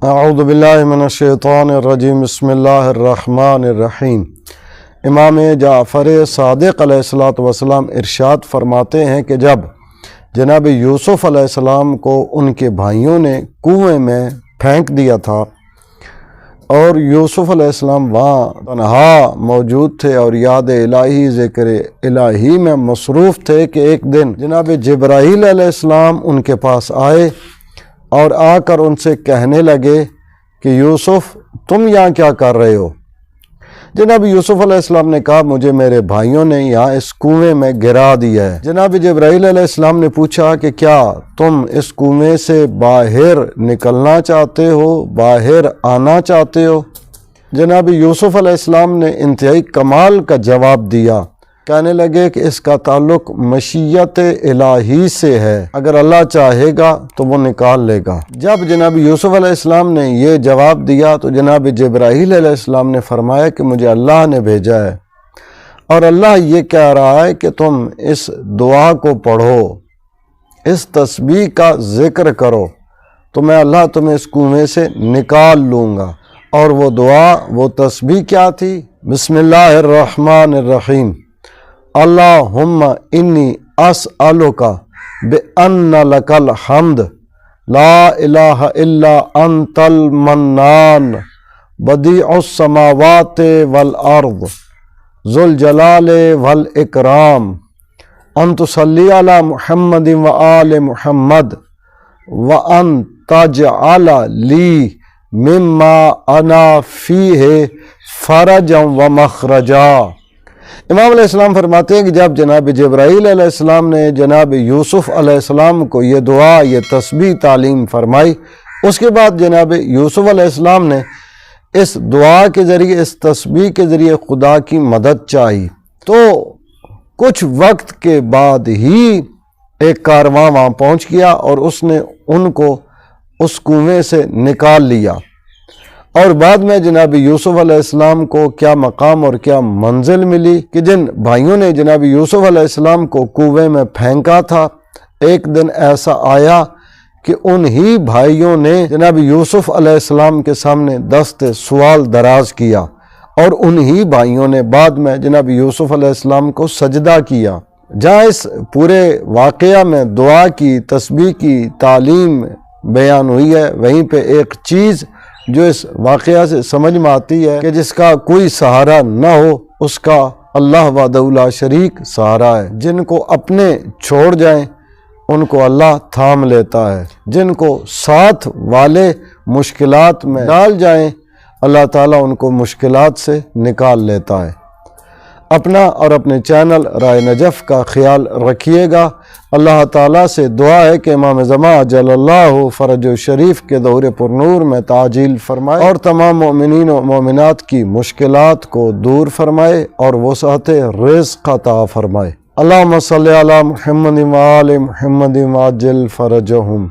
اعوذ باللہ من الشیطان الرجیم بسم اللہ الرحمن الرحیم۔ امام جعفر صادق علیہ السلام ارشاد فرماتے ہیں کہ جب جناب یوسف علیہ السلام کو ان کے بھائیوں نے کنویں میں پھینک دیا تھا اور یوسف علیہ السلام وہاں تنہا موجود تھے اور یاد الہی ذکر الہی میں مصروف تھے کہ ایک دن جناب جبرائیل علیہ السلام ان کے پاس آئے اور آ کر ان سے کہنے لگے کہ یوسف تم یہاں کیا کر رہے ہو؟ جناب یوسف علیہ السلام نے کہا مجھے میرے بھائیوں نے یہاں اس کنویں میں گرا دیا ہے۔ جناب جبرائیل علیہ السلام نے پوچھا کہ کیا تم اس کنویں سے باہر نکلنا چاہتے ہو، باہر آنا چاہتے ہو؟ جناب یوسف علیہ السلام نے انتہائی کمال کا جواب دیا، کہنے لگے کہ اس کا تعلق مشیت الہی سے ہے، اگر اللہ چاہے گا تو وہ نکال لے گا۔ جب جناب یوسف علیہ السلام نے یہ جواب دیا تو جناب جبرائیل علیہ السلام نے فرمایا کہ مجھے اللہ نے بھیجا ہے اور اللہ یہ کہہ رہا ہے کہ تم اس دعا کو پڑھو، اس تسبیح کا ذکر کرو تو میں اللہ تمہیں اس کنویں سے نکال لوں گا۔ اور وہ دعا، وہ تسبیح کیا تھی؟ بسم اللہ الرحمن الرحیم، اللہم انی اسألک بأن لک الحمد لا الہ الا انت المنان بدیع السماوات والارض ذو الجلال والاکرام ان تصلی علی محمد وآل محمد وان تجعل لی مما انا فیہ فرجا ومخرجا۔ امام علیہ السلام فرماتے ہیں کہ جب جناب جبرائیل علیہ السلام نے جناب یوسف علیہ السلام کو یہ دعا، یہ تسبیح تعلیم فرمائی، اس کے بعد جناب یوسف علیہ السلام نے اس دعا کے ذریعے، اس تسبیح کے ذریعے خدا کی مدد چاہی تو کچھ وقت کے بعد ہی ایک کارواں وہاں پہنچ گیا اور اس نے ان کو اس کنویں سے نکال لیا۔ اور بعد میں جناب یوسف علیہ السلام کو کیا مقام اور کیا منزل ملی کہ جن بھائیوں نے جناب یوسف علیہ السلام کو کنویں میں پھینکا تھا، ایک دن ایسا آیا کہ انہی بھائیوں نے جناب یوسف علیہ السلام کے سامنے دست سوال دراز کیا اور انہی بھائیوں نے بعد میں جناب یوسف علیہ السلام کو سجدہ کیا۔ جہاں اس پورے واقعہ میں دعا کی، تسبیح کی تعلیم بیان ہوئی ہے، وہیں پہ ایک چیز جو اس واقعہ سے سمجھ میں آتی ہے کہ جس کا کوئی سہارا نہ ہو اس کا اللہ وحدہ لا شریک سہارا ہے۔ جن کو اپنے چھوڑ جائیں ان کو اللہ تھام لیتا ہے، جن کو ساتھ والے مشکلات میں ڈال جائیں اللہ تعالیٰ ان کو مشکلات سے نکال لیتا ہے۔ اپنا اور اپنے چینل رائے نجف کا خیال رکھیے گا۔ اللہ تعالیٰ سے دعا ہے کہ امام زمان جل اللہ فرج شریف کے دور پر نور میں تعجیل فرمائے اور تمام مومنین و مومنات کی مشکلات کو دور فرمائے اور وسعت رزق عطا فرمائے۔ اللہم صلی علی محمد و آل محمد وعجل فرجہم۔